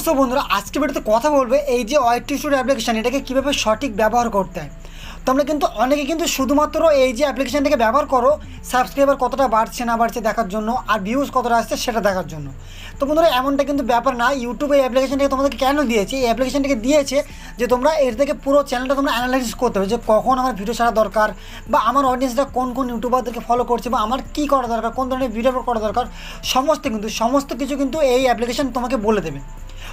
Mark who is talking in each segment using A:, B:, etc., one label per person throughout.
A: So বন্ধুরা আজকে ভিডিওতে কথা বলবে এই যে ওয়াইটি স্টুডিও অ্যাপ্লিকেশন এটাকে কীভাবে সঠিক ব্যবহার করতে হয়। তোমরা কিন্তু অনেকে কিন্তু শুধুমাত্র এই যে অ্যাপ্লিকেশনটাকে ব্যবহার করো সাবস্ক্রাইবার কতটা বাড়ছে না বাড়ছে দেখার জন্য আর ভিউজ কতটা আসছে সেটা দেখার জন্য। তো বন্ধুরা এমনটা কিন্তু ব্যাপার না। ইউটিউব এই অ্যাপ্লিকেশনটাকে তোমাদেরকে কেন দিয়েছে, এই অ্যাপ্লিকেশনটাকে দিয়েছে যে তোমরা এর থেকে পুরো চ্যানেলটা তোমরা অ্যানালাইসিস করতে হবে যে কখন আমার ভিডিও ছাড়া দরকার বা আমার অডিয়েন্সটা কোন কোন ইউটিউবারদেরকে ফলো করছে বা আমার কী করা দরকার, কোন ধরনের ভিডিও করা দরকার, সমস্ত কিছু কিন্তু এই অ্যাপ্লিকেশন তোমাকে বলে দেবে।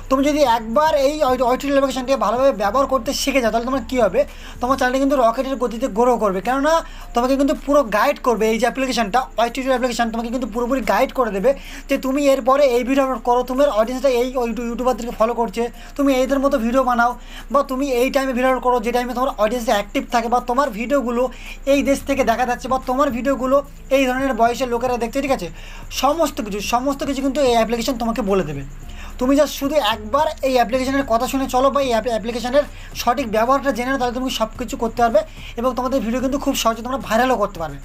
A: তুমি যদি একবার এই ওয়াইটি অ্যাপ্লিকেশনটিকে ভালোভাবে ব্যবহার করতে শিখে যাও তাহলে তোমার কী হবে, তোমার চ্যানেলটা কিন্তু রকেটের গতিতে গ্রো করবে। কেননা তোমাকে কিন্তু পুরো গাইড করবে এই যে অ্যাপ্লিকেশনটা ওয়াইটি অ্যাপ্লিকেশন তোমাকে কিন্তু পুরোপুরি গাইড করে দেবে যে তুমি এরপরে এই ভিডিও আপলোড করো, তোমার অডিয়েন্সটা এই ইউটিউবারদেরকে ফলো করছে, তুমি এইদের মতো ভিডিও বানাও বা তুমি এই টাইমে ভিডিও আপলোড করো যে টাইমে তোমার অডিয়েন্সটা অ্যাক্টিভ থাকে বা তোমার ভিডিওগুলো এই দেশ থেকে দেখা যাচ্ছে বা তোমার ভিডিওগুলো এই ধরনের বয়সের লোকেরা দেখছে। ঠিক আছে, সমস্ত কিছু কিন্তু এই অ্যাপ্লিকেশন তোমাকে বলে দেবে। তুমি যা শুধু একবার এই অ্যাপ্লিকেশনের কথা শুনে চলো বা এই অ্যাপ্লিকেশনের সঠিক ব্যবহারটা জেনে নাও তাহলে তুমি সব কিছু করতে পারবে এবং তোমাদের ভিডিও কিন্তু খুব সহজে তোমরা ভাইরালও করতে পারবে।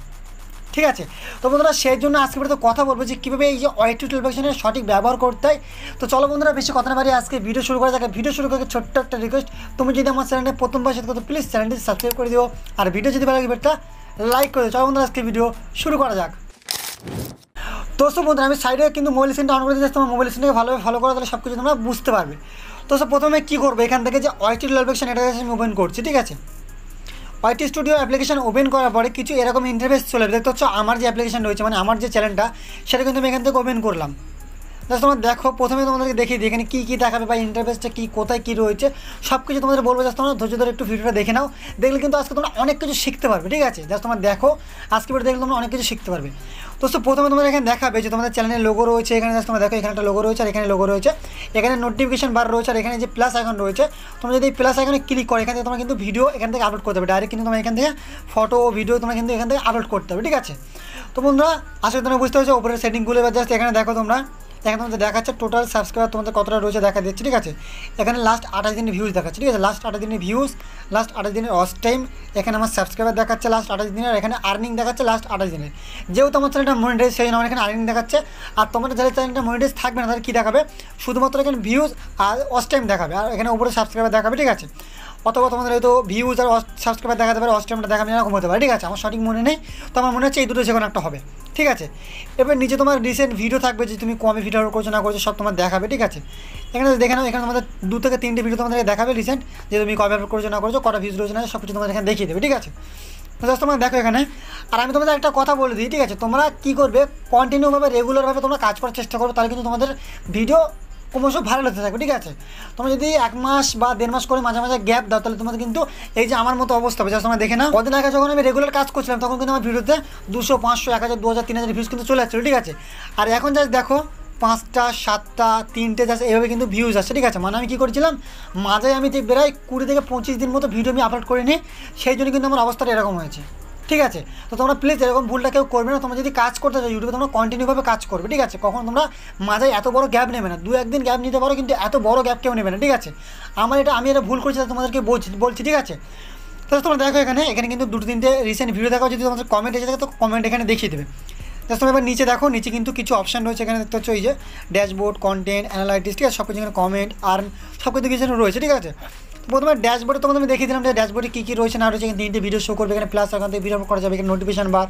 A: ঠিক আছে, তো বন্ধুরা সেই জন্য আজকে তো কথা বলবো যে কীভাবে এই যে ওয়াইটি অ্যাপ্লিকেশনের সঠিক ব্যবহার করতে হয়। তো চলো বন্ধুরা বেশি কথা না বাড়িয়ে আজকে ভিডিও শুরু করা যাক। ভিডিও শুরু করে ছোট্ট একটা রিকোয়েস্ট, তুমি যদি আমার চ্যানেলে প্রথমবার সাথে কথা প্লিজ চ্যানেলটি সাবস্ক্রাইব করে দিও আর ভিডিও যদি ভালো লাগে একটা লাইক করে দিও। চলো বন্ধুরা আজকে ভিডিও শুরু করা যাক। তো বন্ধুরা আমি সাইডে কিন্তু মোবাইল স্ক্রিনটা অন করে দিচ্ছি, তোমার মোবাইল স্ক্রিনটাকে ভালোভাবে ফলো করা তাহলে সব কিছু তোমরা বুঝতে পারবে। তো প্রথমে কী করবো, এখান থেকে যে ওয়াইটি অ্যাপ্লিকেশন এটা আমি ওপেন করছি। ঠিক আছে, ওয়াইটি স্টুডিও অ্যাপ্লিকেশন ওপেন করার পরে কিছু এরকম ইন্টারফেস চলে দেখতে হচ্ছে আমার যে অ্যাপ্লিকেশন রয়েছে মানে আমার যে চ্যানেলটা সেটা কিন্তু আমি এখান থেকে ওপেন করলাম। জাস্ট তোমরা দেখো প্রথমে তোমাদেরকে দেখিয়ে দিই এখানে কী কী দেখাবে বা ইন্টারফেসটা কী কোথায় কী রয়েছে সব কিছু তোমাদের বলবো। জাস্ট তোমরা ধৈর্য ধরে একটু ভিডিওটা দেখে নাও, দেখলে কিন্তু আজকে তোমরা অনেক কিছু শিখতে পারবে। ঠিক আছে, জাস্ট তোমরা দেখো আজকে ভিডিও দেখলে তোমরা অনেক কিছু শিখতে পারবে। তো প্রথমে তোমাদের এখানে দেখাবে যে তোমাদের চ্যানেলের লোগো রয়েছে, এখানে জাস্ট তোমরা দেখো এখানে একটা লোগো রয়েছে আর এখানে লোগো রয়েছে, এখানে নোটিফিকেশন বার রয়েছে আর এখানে যে প্লাস আইকন রয়েছে। তোমরা যদি এই প্লাস আইকনে ক্লিক করো এখান থেকে তোমরা কিন্তু ভিডিও এখান থেকে আপলোড করতে হবে ডাইরেক্ট, কিন্তু তোমরা এখান থেকে ফটো ও ভিডিও তোমরা কিন্তু এখান থেকে আপলোড করতে হবে। ঠিক আছে, তো বন্ধুরা আসলে তোমরা বুঝতে পারছো ওপরের সেটিংগুলো বা জাস্ট এখানে দেখো তোমরা এখানে তোমাদের দেখাচ্ছে টোটাল সাবস্ক্রাইবার তোমাদের কতটা রয়েছে দেখা দিচ্ছে। ঠিক আছে, এখানে লাস্ট 28 দিনের ভিউজ দেখাচ্ছে। ঠিক আছে, লাস্ট 28 দিনের ভিউজ, লাস্ট 28 দিনের ওয়াচ টাইম, এখানে আমার সাবস্ক্রাইবার দেখাচ্ছে লাস্ট 28 দিনের, এখানে আর্নিং দেখাচ্ছে লাস্ট 28 দিনের। যেহেতু আমার চ্যানেলটা মনিটাইজ সেই জন্য আমার এখানে আর্নিং দেখাচ্ছে। আর তোমাদের যাদের চ্যানেলটা মনিটাইজ থাকবে না তাদের কী দেখাবে, শুধুমাত্র এখানে ভিউজ আর ওয়াচ টাইম দেখাবে আর এখানে উপরে সাবস্ক্রাইবার দেখাবে। ঠিক আছে, অথবা তোমাদের হয়তো ভিউজ আর সাবস্ক্রাইবার দেখাতে পারে, ওয়াচ টাইমটা দেখাবে এরকম হতে পারে। ঠিক আছে, আমার সঠিক মনে নেই, তো আমার মনে হচ্ছে এই দুটো যে কোনো একটা হবে। ঠিক আছে, এবার নিচে তোমার রিসেন্ট ভিডিও থাকবে যে তুমি কমে ভিডিও করছো না করছো সব তোমার দেখাবে। ঠিক আছে, এখানে দেখে নাও এখানে তোমাদের 2 থেকে 3টে ভিডিও তোমাদের দেখাবে রিসেন্ট যে তুমি কবে আপলোড করছো না করছো, কটা ভিউজ রয়েছে না সব কিছু তোমাদের এখানে দেখিয়ে দেবে। ঠিক আছে, জাস্ট তোমরা দেখো এখানে। আর আমি তোমাদের একটা কথা বলে দিই, ঠিক আছে, তোমরা কী করবে কন্টিনিউভাবে রেগুলারভাবে তোমরা কাজ করার চেষ্টা করো তাহলে কিন্তু তোমাদের ভিডিও ক্রমশ ভাইরাল হতে থাকবে। ঠিক আছে, তোমরা যদি 1 মাস বা 1.5 মাস করে মাঝে মাঝে গ্যাপ দাও তাহলে তোমাদের কিন্তু এই যে আমার মতো অবস্থা হবে। জাস্ট তোমরা দেখে নাও কদিন আগে যখন আমি রেগুলার কাজ করছিলাম তখন কিন্তু আমার ভিডিওতে 200, 500, 1000, 2000, 3000 ভিউজ কিন্তু চলে আসছিলো। ঠিক আছে, আর এখন জাস্ট দেখো 5টা, 7টা, 3টে জাস্ট এইভাবে কিন্তু ভিউজ আসছে। ঠিক আছে, মানে আমি কী করেছিলাম মাঝে আমি প্রায় 20 থেকে 25 দিন মতো ভিডিও আমি আপলোড করিনি, সেই জন্য কিন্তু আমার অবস্থাটা এরকম হয়েছে। ঠিক আছে, তো তোমরা প্লিজ এরকম ভুলটা কেউ করবে না। তোমরা যদি কাজ করতে চাও ইউটিউবে তোমরা কন্টিনিউভাবে কাজ করবে। ঠিক আছে, কখন তোমরা মাঝে এত বড় গ্যাপ নেবে না, 2-1 দিন গ্যাপ নিতে পারো কিন্তু এত বড় গ্যাপ কেউ নেবে না। ঠিক আছে, আমি এটা ভুল করেছি তোমাদেরকে বলছি। ঠিক আছে, তাহলে তোমরা দেখো এখানে কিন্তু 2-3টে রিসেন্ট ভিডিও দেখো, যদি তোমাদের কমেন্ট এসে থাকে তো কমেন্ট এখানে দেখিয়ে দেবে। জাস্ট তোমরা এবার নিচে দেখো, নিচে কিন্তু কিছু অপশান রয়েছে এখানে দেখতে হচ্ছে এই যে ড্যাশবোর্ড, কন্টেন্ট, অ্যানালাইটিক্স। ঠিক আছে, সব কিছু এখানে কমেন্ট আর্ন সব কিছু কিছু রয়েছে। ঠিক আছে, প্রথমে ড্যাশবোর্ডে তোমাদের আমি দেখিয়ে দিলাম যে ড্যাশবোর্ডে কী কী রয়েছে না রয়েছে। এখানে 3টে ভিডিও শো করবে, এখানে প্লাস এখান থেকে ভিডিও করা যাবে, এখানে নোটিফিকেশন বার,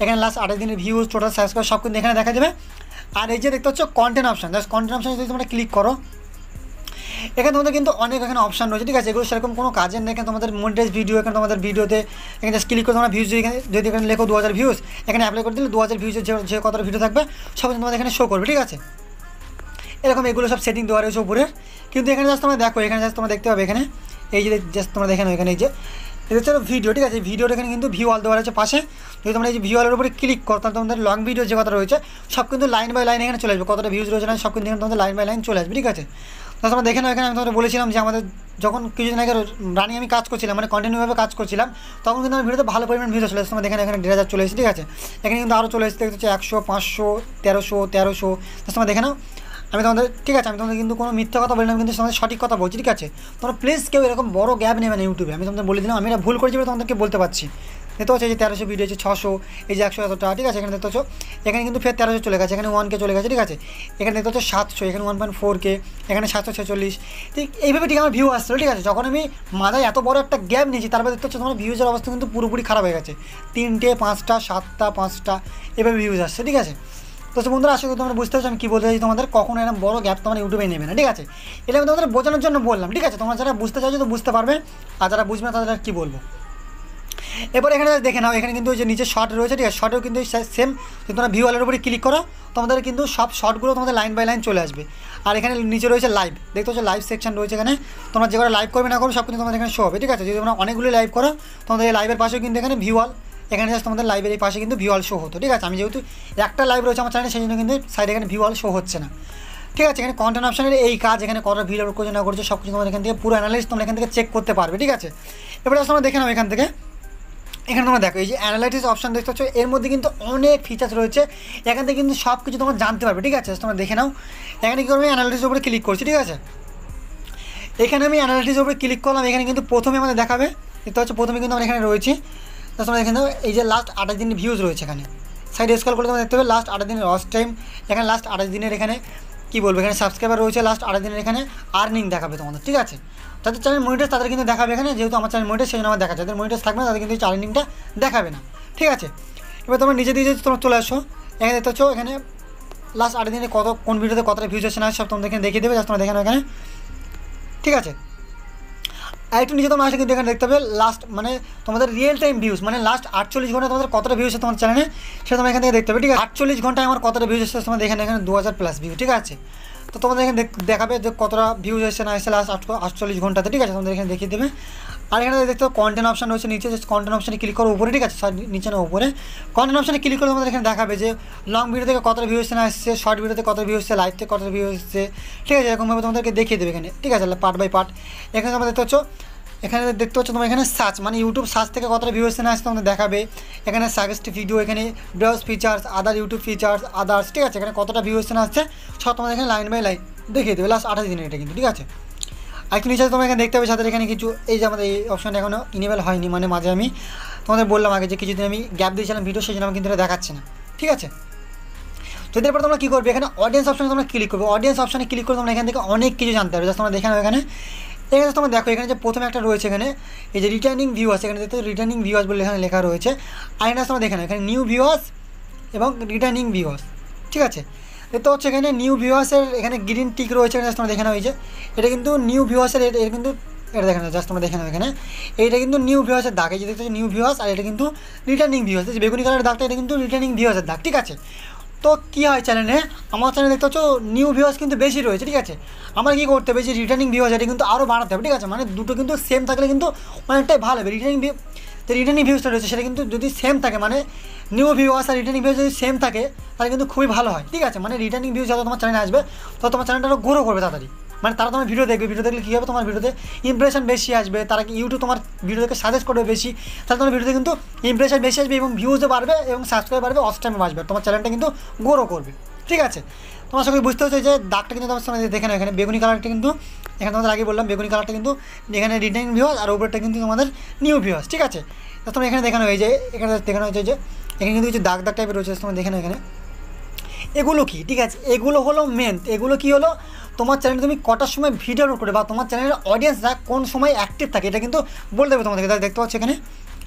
A: এখানে লাস্ট 28 দিনের ভিউজ, টোটাল সাবস্ক্রাইব সব কিন্তু এখানে দেখা যাবে। আর এই যে দেখতে হচ্ছে content option, just content option যদি তোমরা ক্লিক করো এখানে তোমাদের কিন্তু অনেক এখানে অপশান রয়েছে। ঠিক আছে, এগুলো সেরকম কোনো কাজের নেই। এখানে তোমাদের মনিটাইজ ভিডিও, এখানে তোমাদের ভিডিওতে এখানে জাস্ট ক্লিক করে তোমরা ভিউজ যদি এখানে লেখো 2000 ভিউজ, এখানে অ্যাপ্লাই করে দিলে 2000 ভিউজের যে কতটা ভিডিও থাকবে সব তোমাদের এখানে শো করবে। ঠিক আছে, এরকম এগুলো সব সেটিং দেওয়া রয়েছে উপরে। কিন্তু এখানে জাস্ট তোমরা দেখো এখানে জাস্ট তোমরা দেখতে পাবে এখানে এই যে জাস্ট তোমরা দেখে নাও এখানে এই যে এটা হচ্ছে ভিডিও। ঠিক আছে, ভিডিওর এখানে কিন্তু ভিউ অল দেওয়া রয়েছে পাশে। যদি তোমরা এই যে ভিউ অলের উপরে ক্লিক করো তাহলে তোমাদের লং ভিডিও যে কথা রয়েছে সব কিন্তু লাইন বাই লাইন এখানে চলে আসবে, কতটা ভিউজ রয়েছে না সব কিন্তু এখানে তোমাদের লাইন বাই লাইন চলে আসবে। ঠিক আছে, তো তোমরা দেখে নাও এখানে আমি তোমাদের বলেছিলাম যে আমাদের যখন কিছুদিন আগে রানিং আমি কাজ করছিলাম মানে কন্টিনিউভাবে কাজ করছিলাম তখন কিন্তু আমার ভিডিওতে ভালো পরিমাণ ভিডিও চলে এসেছে। তোমরা দেখে এখানে 1,500 চলে এসেছে। ঠিক আছে, এখানে কিন্তু আরও চলে এসেছে দেখতে হচ্ছে 100, 500, 1300। তোমরা দেখে নাও আমি তোমাদের ঠিক আছে আমি তোমাদের কিন্তু কোনো মিথ্যা কথা বলি না, আমি কিন্তু তোমাদের সঠিক কথা বলছি। ঠিক আছে, তোমরা প্লিজ কেউ এরকম বড় গ্যাপ নেবে না ইউটিউবে, আমি তোমাদের বলে দিলাম। আমি এটা ভুল করেছি বলে তোমাদেরকে বলতে পারছি। দেখতে পাচ্ছ এই যে 1300 ভিডিও আছে, 600, এই যে 100 এতটা, ঠিক আছে। এখানে দেখতে পাচ্ছ এখানে কিন্তু ফের 1300 চলে গেছে, এখানে 1K চলে গেছে, ঠিক আছে। এখানে দেখতে পাচ্ছ 700, এখানে 1.4K, এখানে 746, ঠিক এইভাবে ঠিক আমার ভিউ আসছিল, ঠিক আছে। যখন আমি মাথায় এত বড় একটা গ্যাপ নিয়েছি, তারপরে দেখতে পাচ্ছ তোমার ভিউজের অবস্থা কিন্তু পুরোপুরি খারাপ হয়ে গেছে, 3টে 5টা 7টা 5টা এভাবে ভিউজ আসছে, ঠিক আছে। তো বন্ধুরা আশা করি তোমরা বুঝতে পারছো আমি কী বলতে চাইছি, তোমাদের কখনো এরকম বড় গ্যাপ তোমার ইউটিউবে নেবে না, ঠিক আছে। এটা আমি তোমাদের বোঝানোর জন্য বললাম, ঠিক আছে। তোমরা যারা বুঝতে চাইছো তো বুঝতে পারবে, আর যারা বুঝবে না তাদের কী বলবো। এবার এখানে দেখে নাও, এখানে কিন্তু ওই যে নিচে শর্ট রয়েছে, ঠিক আছে। শর্টেও কিন্তু সেম, যদি তোমরা ভিউয়ালের উপরে ক্লিক করো তোমাদের কিন্তু সব শর্টগুলো তোমাদের লাইন বাই লাইন চলে আসবে। আর এখানে নিচে রয়েছে লাইভ, দেখতে পাচ্ছ লাইভ সেকশন রয়েছে এখানে। তোমরা যে করে লাইভ করবে না করো সব কিন্তু তোমাদের এখানে শো হবে, ঠিক আছে। যদি তোমরা অনেকগুলো লাইভ করো তোমাদের এই লাইভের পাশেও কিন্তু এখানে ভিউয়াল, এখানে জাস্ট তোমাদের লাইভের এই পাশে কিন্তু ভিউয়াল শো হতো, ঠিক আছে। আমি যেহেতু একটা লাইভ রয়েছে আমার চ্যানেলে সেই জন্য কিন্তু সাইডে এখানে ভিউয়াল শো হচ্ছে না, ঠিক আছে। এখানে কন্টেন্ট অপশনের এই কাজ, এখানে কত ভিডিও আপলোড করছে না করছে সব কিছু তোমাদের এখান থেকে পুরো অ্যানালাইজ তোমরা এখান থেকে চেক করতে পারবে, ঠিক আছে। এবারে তোমরা দেখে নাও এখান থেকে, এখানে তোমরা দেখো এই যে অ্যানালাইটিক্স অপশন দেখতে পাচ্ছ, এর মধ্যে কিন্তু অনেক ফিচার্স রয়েছে, এখান থেকে কিন্তু সব কিছু তোমরা জানতে পারবে, ঠিক আছে। তোমরা দেখে নাও এখানে কী করবে, অ্যানালাইটিক্সের উপরে ক্লিক করছি, ঠিক আছে। এখানে আমি অ্যানালাইটিক্সের উপরে ক্লিক করলাম, এখানে কিন্তু প্রথমে আমাদের দেখাবে, দেখতে পাচ্ছ প্রথমে কিন্তু আমরা এখানে রয়েছি। তোমরা এখানে এই যে লাস্ট 28 দিনের ভিউজ রয়েছে, এখানে সাইডে স্ক্রল করে তোমরা দেখতে পাবে লাস্ট 28 দিনের ওয়াচ টাইম, এখানে লাস্ট 28 দিনের এখানে কী বলবো, এখানে সাবস্ক্রাইবার রয়েছে, লাস্ট 28 দিনের এখানে আর্নিং দেখাবে তোমাদের, ঠিক আছে। যাদের চ্যানেল মনিটাইজ তাদের কিন্তু দেখাবে এখানে, যেহেতু আমার চ্যানেল মনিটাইজ সেই জন্য আমার দেখা, যাদের মনিটাইজ থাকবে না তাদের কিন্তু আর্নিংটা দেখাবে না, ঠিক আছে। এবার তোমরা নিজে দিয়ে তোমরা চলে আসো, এখানে দেখতে পাচ্ছ এখানে লাস্ট 8 দিনে কোন ভিডিওতে কতটা ভিউজ আসে না সব তোমাদের এখানে দেখিয়ে দেবে, জাস্ট তোমরা দেখে নাও এখানে, ঠিক আছে। আর একটু নিচে তোমরা আসলে কিন্তু এখানে দেখতে পাবে লাস্ট মানে তোমাদের রিয়েল টাইম ভিউজ, মানে লাস্ট 48 ঘন্টা তোমাদের কতটা ভিউজ আছে তোমার চ্যানেলে সেটা তোমরা এখান থেকে দেখতে পাবে, ঠিক আছে। 48 ঘন্টায় আমার কতটা ভিউজ এসেছে তোমাদের এখানে 2000+ ভিউ, ঠিক আছে। তো তোমাদের এখানে দেখাবে যে কতটা ভিউজ এসেছে না এসে লাস্ট 48 ঘন্টাতে, ঠিক আছে। তোমাদের এখানে দেখিয়ে দেবে। আর এখানে দেখতে কন্টেন্ট অপশন রয়েছে নিচে, জাস্ট কন্টেন্ট অপশানে ক্লিক করো উপরে, ঠিক আছে। নিচে না উপরে কন্টেন্ট অপশানে ক্লিক করে তোমাদের এখানে দেখাবে যে লং ভিডিও থেকে কতটা ভিউ এসে না এসছে, শর্ট ভিডিওতে কত ভিউ এসছে, লাইভ থেকে কতটা ভিউ এসছে, ঠিক আছে। এরকমভাবে তোমাদেরকে দেখিয়ে দেবে এখানে, ঠিক আছে, পার্ট বাই পার্ট। এখানে তোমরা দেখতে পাচ্ছ, এখানে দেখতে পাচ্ছ তোমার এখানে সার্চ মানে ইউটিউব সার্চ থেকে কতটা ভিউ এসে না আসছে তোমাদের দেখাবে। এখানে সাজেস্ট ভিডিও, এখানে ব্রাউজ ফিচার্স, আদার ইউটিউব ফিচার্স, আদার্স, ঠিক আছে। এখানে কতটা ভিউ এসে না আসছে সব তোমাদের এখানে লাইন বাই লাইন দেখিয়ে দেবে লাস্ট 28 দিনের এটা কিন্তু, ঠিক আছে। আর একটু নিচে তোমরা এখানে দেখতে পাবে সাথে এখানে কিছু এই যে আমাদের এই অপশানটা এখনও ইনেবল হয়নি, মানে মাঝে আমি তোমাদের বললাম আগে যে কিছুদিন আমি গ্যাপ দিয়েছিলাম ভিডিও, সেই জন্য আমি কিন্তু এটা দেখাচ্ছি না, ঠিক আছে। তো এরপর তোমরা কী করবে, এখানে অডিয়েন্স অপশানে তোমরা ক্লিক করবে, অডিয়েন্স অপশানে ক্লিক করে তোমরা এখান থেকে অনেক কিছু জানতে পারবে, জাস্ট তোমরা দেখে নাও এখানে। এখানে তোমরা দেখো এখানে যে প্রথমে একটা রয়েছে এখানে এই যে রিটার্নিং ভিউয়ার্স, এখানে দেখতে রিটার্নিং ভিউয়ার্স বলে এখানে লেখা রয়েছে। আর এখানে তোমরা দেখে নাও এখানে নিউ ভিউয়ার্স এবং রিটার্নিং ভিউয়ার্স, ঠিক আছে। দেখতে হচ্ছে এখানে নিউ ভিউয়ার্সের এখানে গ্রিন টিক রয়েছে, জাস্ট তোমরা দেখে নাও এই যে এটা কিন্তু নিউ ভিউয়ার্সের, এর কিন্তু এটা দেখে নাও, জাস্ট তোমরা দেখে নাও এখানে এইটা কিন্তু নিউ ভিউয়ার্সের দাগ, এই যে দেখতে নিউ ভিউয়ার্স, আর এটা কিন্তু রিটার্নিং ভিউয়ার্স, যে বেগুনি কালারের দাগটা এটা কিন্তু রিটার্নিং ভিউয়ার্সের দাগ, ঠিক আছে। তো কী হয় চ্যানেলে, আমার চ্যানেলে দেখতে পাচ্ছ নিউ ভিউয়ার্স কিন্তু বেশি রয়েছে, ঠিক আছে। আমার কী করতে হবে, যে রিটার্নিং ভিউয়ার্স এটা কিন্তু আরও বাড়াতে হবে, ঠিক আছে। মানে দুটো কিন্তু সেম থাকলে কিন্তু অনেকটাই ভালো হবে। রিটার্নিং ভিউজটা রয়েছে সেটা কিন্তু যদি সেম থাকে, মানে নিউ ভিউয়ার্স আর রিটার্নিং ভিউজ যদি সেম থাকে তাহলে কিন্তু খুবই ভালো হয়, ঠিক আছে। মানে রিটার্নিং ভিউজ যত তোমার চ্যানেলে আসবে তো তোমার চ্যানেলটা আরও গ্রো করবে তাড়াতাড়ি, মানে তারা তোমার ভিডিও দেখবে, ভিডিও দেখলে কী হবে তোমার ভিডিওতে ইমপ্রেশন বেশি আসবে, তারা কি ইউটিউব তোমার ভিডিওকে সাজেস্ট করবে বেশি, তাহলে তোমার ভিডিওতে কিন্তু ইমপ্রেশন বেশি আসবে এবং ভিউজও বাড়বে এবং সাবস্ক্রাইব বাড়বে, ওয়াচ টাইমে বাড়বে, তোমার চ্যানেলটা কিন্তু গ্রো করবে, ঠিক আছে। তোমার সঙ্গে বুঝতে হচ্ছে যে দাগটা কিন্তু তোমার সঙ্গে দেখে নাও এখানে বেগুনি কালারটা কিন্তু এখানে তোমাদের আগে বললাম বেগুনি কালারটা কিন্তু এখানে রিটার্নিং ভিউয়ার্স আর উপরটা কিন্তু তোমাদের নিউ ভিউয়ার্স, ঠিক আছে। তোমরা এখানে দেখানো হয়ে যায়, এখানে দেখানো হয়েছে যে এখানে কিন্তু কিছু দাগ দাগ টাইপের রয়েছে, তোমরা দেখে নাও এখানে এগুলো কি, ঠিক আছে। এগুলো হলো মেন, এগুলো কি হলো তোমার চ্যানেলে তুমি কটার সময় ভিডিও আপলোড করে বা তোমার চ্যানেলের অডিয়েন্সরা কোন সময় অ্যাক্টিভ থাকে এটা কিন্তু বলে দেবে তোমাদেরকে। দেখতে পাচ্ছ এখানে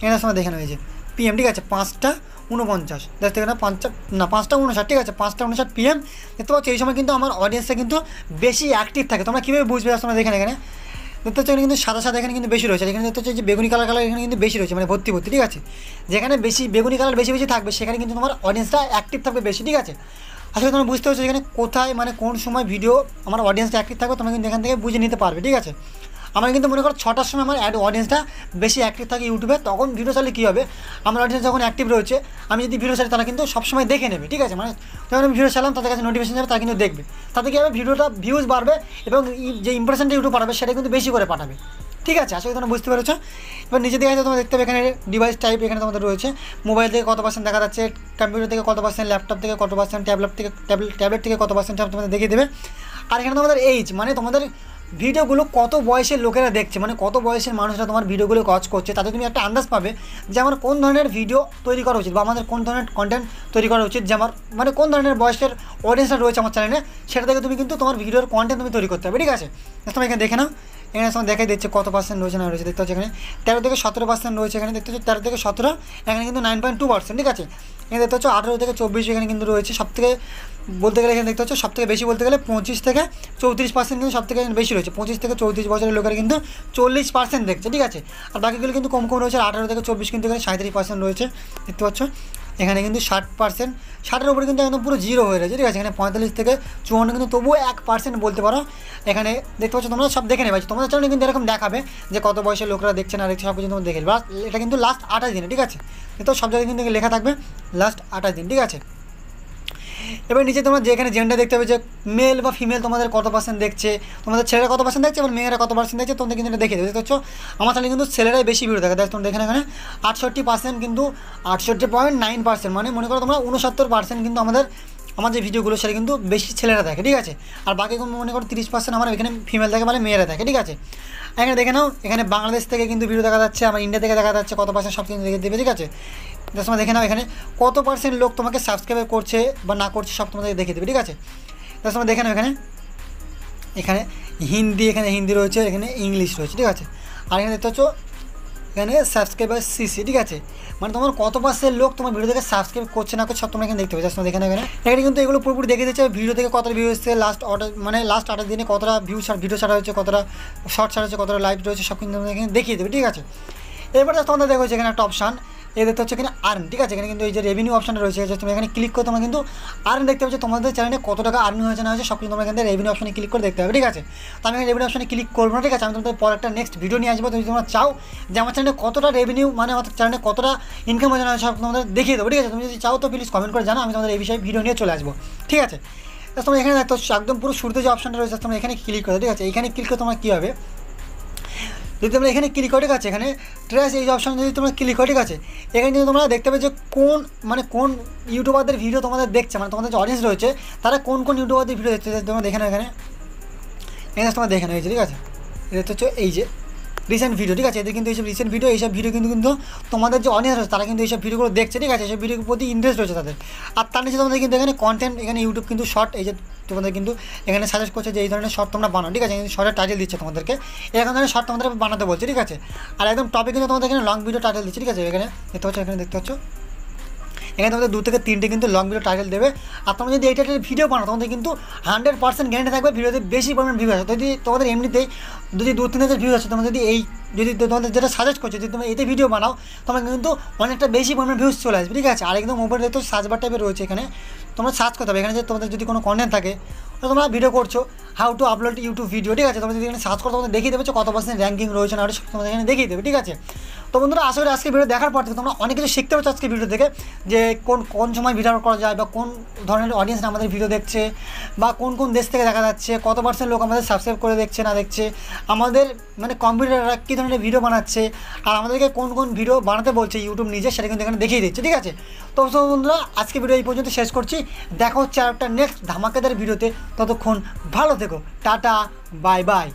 A: এখানে সময় দেখানো হয়েছে PM, ঠিক আছে 5:49, দেখতে এখানে 5:59, ঠিক আছে 5:59 PM দেখতে পাচ্ছ। এই সময় কিন্তু আমার অডিয়েন্সটা কিন্তু বেশি অ্যাক্টিভ থাকে। তোমরা কীভাবে বুঝবে তোমরা দেখেন এখানে দেখতে হচ্ছে এখানে কিন্তু সাদা সাদা এখানে কিন্তু বেশি রয়েছে, এখানে দেখতে হচ্ছে যে বেগুনি কালার এখানে কিন্তু বেশি রয়েছে, মানে ভর্তি, ঠিক আছে। যেখানে বেশি বেগুনি কালার বেশি থাকবে সেখানে কিন্তু তোমার অডিয়েন্সটা অ্যাক্টিভ থাকবে বেশি, ঠিক আছে। আসলে তোমরা বুঝতে পারছো এখানে কোথায় মানে কোন সময় ভিডিও আমার অডিয়েন্সটা অ্যাক্টিভ থাকবে তোমরা কিন্তু এখান থেকে বুঝে নিতে পারবে, ঠিক আছে। আমার কিন্তু মনে করো 6টার সময় আমার অডিয়েন্সটা বেশি অ্যাক্টিভ থাকে ইউটিউবে, তখন ভিডিও চাইলে কী হবে আমার অডিয়েন্স যখন অ্যাক্টিভ রয়েছে আমি যদি ভিডিও চাই তারা কিন্তু সবসময় দেখে নেবে, ঠিক আছে। মানে যখন আমি ভিডিও চাইলাম তাদের কাছে নোটিফিকেশন যাবে, তারা কিন্তু দেখবে, তাতে কী হবে ভিডিওটা ভিউজ বাড়বে এবং যে ইমপ্রেশনটা ইউটিউব পাঠাবে সেটা কিন্তু বেশি করে পাঠাবে, ঠিক আছে। আশা করি তোমরা বুঝতে পেরেছো। এবার নিচে দিকে তোমরা দেখতে পাবে এখানে ডিভাইস টাইপ, এখানে তোমাদের রয়েছে মোবাইল থেকে কত % দেখা যাচ্ছে, কম্পিউটার থেকে কত %, ল্যাপটপ থেকে কত %, ট্যাবলেট থেকে কত % তোমাদের দেখিয়ে দেবে। আর এখানে তোমাদের এইজ মানে তোমাদের ভিডিওগুলো কত বয়সের লোকেরা দেখছে, মানে কত বয়সের মানুষরা তোমার ভিডিওগুলো ওয়াচ করছে, তাতে তুমি একটা আন্দাজ পাবে যে আমার কোন ধরনের ভিডিও তৈরি করা উচিত বা আমাদের কোন ধরনের কন্টেন্ট তৈরি করা উচিত, যে আমার মানে কোন ধরনের বয়সের অডিয়েন্সরা রয়েছে আমার চ্যানেলে, সেটা থেকে তুমি কিন্তু তোমার ভিডিওর কন্টেন্ট তুমি তৈরি করতে হবে। ঠিক আছে, তুমি এখানে দেখে নাও, এখানে সময় দেখাই দিচ্ছে কত পার্সেন্ট রয়েছে না রয়েছে, দেখতে হচ্ছে এখানে 13 থেকে 17% রয়েছে, এখানে দেখতে হচ্ছে 13 থেকে 17, এখানে কিন্তু 9.2%। ঠিক আছে, এখানে দেখতে হচ্ছে 18 থেকে 24 এখানে কিন্তু রয়েছে সব থেকে বলতে গেলে, এখানে দেখতে হচ্ছে সব থেকে বেশি বলতে গেলে 25 থেকে 34% কিন্তু সব থেকে বেশি রয়েছে। 25 থেকে 34 বছরের লোকেরা কিন্তু 40% দেখছে। ঠিক আছে, আর বাকিগুলো কিন্তু কম কম রয়েছে। 18 থেকে 24 কিন্তু এখানে 37% রয়েছে, দেখতে পাচ্ছ। এখানে কিন্তু 60%, 60-এর উপরে কিন্তু একদম পুরো জিরো হয়ে রয়েছে। ঠিক আছে, এখানে 45 থেকে 54 কিন্তু তবুও 1% বলতে পারো। এখানে দেখতে পাচ্ছ, তোমরা সব দেখে নেবে, তোমাদের চ্যানেলে কিন্তু এরকম দেখাবে যে কত বয়সের লোকরা দেখছে না দেখছে সব কিছু তোমরা দেখে নেবে। এটা কিন্তু লাস্ট 28 দিনে। ঠিক আছে, তো সব জায়গায় কিন্তু লেখা থাকবে লাস্ট 28 দিন। ঠিক আছে, এবার নিচে তোমরা যেখানে জেন্ডার দেখতে হবে যে মেল বা ফিমেল তোমাদের কত পার্সেন্ট দেখছে, তোমাদের ছেলেরা কত পার্সেন্ট দেখছে, এবার মেয়েরা কত পার্সেন্ট দেখছে, তোমাদের কিন্তু এটা দেখে দেবে। দেখতে পাচ্ছ আমার চ্যানেলে কিন্তু ছেলেরাই বেশি ভিডিও দেখা, তোমরা দেখে এখানে 68%, কিন্তু 68.9%, মানে মনে করো তোমরা 69% কিন্তু আমার যে ভিডিওগুলো সেটা কিন্তু বেশি ছেলেরা দেখে। ঠিক আছে, আর বাকি মনে করো 30% আমার এখানে ফিমেল দেখে, মানে মেয়েরা দেখে। ঠিক আছে, এখানে দেখে নাও, এখানে বাংলাদেশ থেকে কিন্তু ভিডিও দেখা যাচ্ছে, আমার ইন্ডিয়া থেকে দেখা যাচ্ছে কত পার্সেন্ট, সব কিন্তু দেখে দেবে। ঠিক আছে, তোমার দেখে নাও এখানে কত পার্সেন্ট লোক তোমাকে সাবস্ক্রাইব করছে বা না করছে সব তোমাদের দেখে দেবে। ঠিক আছে, তোমার দেখে নাও এখানে হিন্দি, এখানে হিন্দি রয়েছে, এখানে ইংলিশ রয়েছে। ঠিক আছে, আর এখানে দেখতে পাচ্ছ এখানে সাবস্ক্রাইবার সিসি। ঠিক আছে, মানে তোমার কত পার্সেন্ট লোক তোমার ভিডিও থেকে সাবস্ক্রাইব করছে না করছে সব তোমরা এখানে দেখতে পাচ্ছ। তোমার দেখে নাও এখানে কিন্তু এগুলো পুরোপুরি দেখে দিচ্ছে ভিডিও থেকে কতটা ভিউ এসেছে, লাস্ট 28 দিনে কতটা ভিডিও ছাড়া হয়েছে, কতটা শর্ট ছাড়া হয়েছে, কতটা লাইভ রয়েছে, সব কিন্তু এখানে দেখিয়ে দেবে। ঠিক আছে, এরপরে তোমাদের দেখো এখানে একটা অপশান দেখতে হচ্ছে এখানে আর্ন। ঠিক আছে, এখানে কিন্তু এই যে রেভিনিউ অপশানটা রয়েছে, তুমি এখানে ক্লিক করে তোমরা কিন্তু আর্ন দেখতে পাচ্ছ, তোমাদের চ্যানেলে কত টাকা আর্নিং হয়েছে না হয়েছে সব কিন্তু তোমরা এখানে রেভিনিউ অপশানে ক্লিক করে দেখতে হবে। ঠিক আছে, তো আমি রেভিনিউ অপশানে ক্লিক করবো না। ঠিক আছে, আমি তোমাদের পর একটা নেক্সট ভিডিও নিয়ে আসবো। তুমি তোমরা চাও যে আমার চ্যানেলে কতটা রেভিনিউ, মানে আমার চ্যানেলে কতটা ইনকাম হয়েছে না হয়েছে সব তোমাদের দেখিয়ে দেবো। ঠিক আছে, তুমি যদি চাও তো প্লিজ কমেন্ট করে জানো, আমি তোমাদের এই বিষয়ে ভিডিও নিয়ে চলে আসবো। ঠিক আছে, তোমরা এখানে দেখতে একদম পুরো শুরুতে যে অপশানটা রয়েছে তোমরা এখানে ক্লিক করো। ঠিক আছে, এখানে ক্লিক করে তোমার কী হবে, যদি তোমরা এখানে ক্লিক করে, ঠিক আছে, এখানে ট্রেস এই অপশান যদি তোমরা ক্লিক করে, ঠিক আছে, এখানে কিন্তু তোমরা দেখতে পাবে যে কোন ইউটিউবারদের ভিডিও তোমাদের দেখছে, মানে তোমাদের যে অডিয়েন্স রয়েছে তারা কোন ইউটিউবারদের ভিডিও দেখছে তোমরা দেখে নাও। এখানে তোমরা দেখে নাও, ঠিক আছে, এটা হচ্ছে এই যে রিসেন্ট ভিডিও। ঠিক আছে, এদের কিন্তু এইসব রিসেন্ট ভিডিও, এইসব ভিডিও কিন্তু তোমাদের যে অডিয়েন্স রয়েছে তারা কিন্তু এইসব ভিডিওগুলো দেখছে। ঠিক আছে, এইসব ভিডিওর প্রতি ইন্টারেস্ট রয়েছে তাদের। আর তার নিচে তোমাদের কিন্তু এখানে কন্টেন্ট, এখানে ইউটিউব কিন্তু শর্ট, এই যে তোমাদের কিন্তু এখানে সাজেস্ট করছে যে এই ধরনের শর্ট তোমরা বানাও। ঠিক আছে, কিন্তু শর্টের টাইটেল দিচ্ছে তোমাদেরকে, এরকম ধরনের শর্ট তোমাদের বানাতে বলছে। ঠিক আছে, আর একদম টপে কিন্তু তোমাদের এখানে লং ভিডিও টাইটেল দিচ্ছে। ঠিক আছে, এখানে দেখতে পাচ্ছ, এখানে তোমাদের 2 থেকে 3টে কিন্তু লং ভিডিও টাইটেল দেবে। আর তোমরা যদি এই টাইটেলের ভিডিও বানাও তোমাদের কিন্তু 100% গ্যারান্টি থাকবে ভিডিওতে বেশি পরিমাণ ভিউ আসে। যদি তোমাদের এমনিতেই যদি 2-3 হাজার ভিউ আছে, তোমরা যদি তোমাদের যেটা সাজেস্ট করছো যদি তোমরা এতে ভিডিও বানাও তোমরা কিন্তু অনেকটা বেশি পরিমাণ ভিউজ চলে আসবে। ঠিক আছে, আর একদম উপরে দেখতো সার্চ বার টাইপের রয়েছে, এখানে তোমরা সার্চ করতে হবে। এখানে যে তোমাদের যদি কোনো কন্টেন্ট থাকে, তোমরা ভিডিও করছো how to upload YouTube video. ঠিক আছে, তোমরা যদি এখানে সার্চ করো তোমাদের দেখিয়ে দেবে কত পার্সেন্ট র্যাঙ্কিং রয়েছে না সব তোমাদের এখানে দেখিয়ে দেবে। ঠিক আছে, তো বন্ধুরা আশা করি আজকে ভিডিও দেখার পর থেকে তোমরা অনেক কিছু শিখতে পারছো আজকে ভিডিও থেকে, যে কোন সময় ভিডিও করা যায় বা কোন ধরনের অডিয়েন্স আমাদের ভিডিও দেখছে বা কোন দেশ থেকে দেখা যাচ্ছে, কত পার্সেন্ট লোক আমাদের সাবস্ক্রাইব করে দেখছে না দেখছে, আমাদের মানে কম্পিউটাররা কী ধরনের ভিডিও বানাচ্ছে, আর আমাদেরকে কোন ভিডিও বানাতে বলছে ইউটিউব নিজে, সেটা কিন্তু এখানে দেখিয়ে দিচ্ছে। ঠিক আছে, তো বন্ধুরা আজকে ভিডিও এই পর্যন্ত শেষ করছি, দেখা হচ্ছে আর একটা নেক্সট ধামাকাদার ভিডিওতে। ততক্ষণ ভালো থেকো, টাটা, বাই বাই।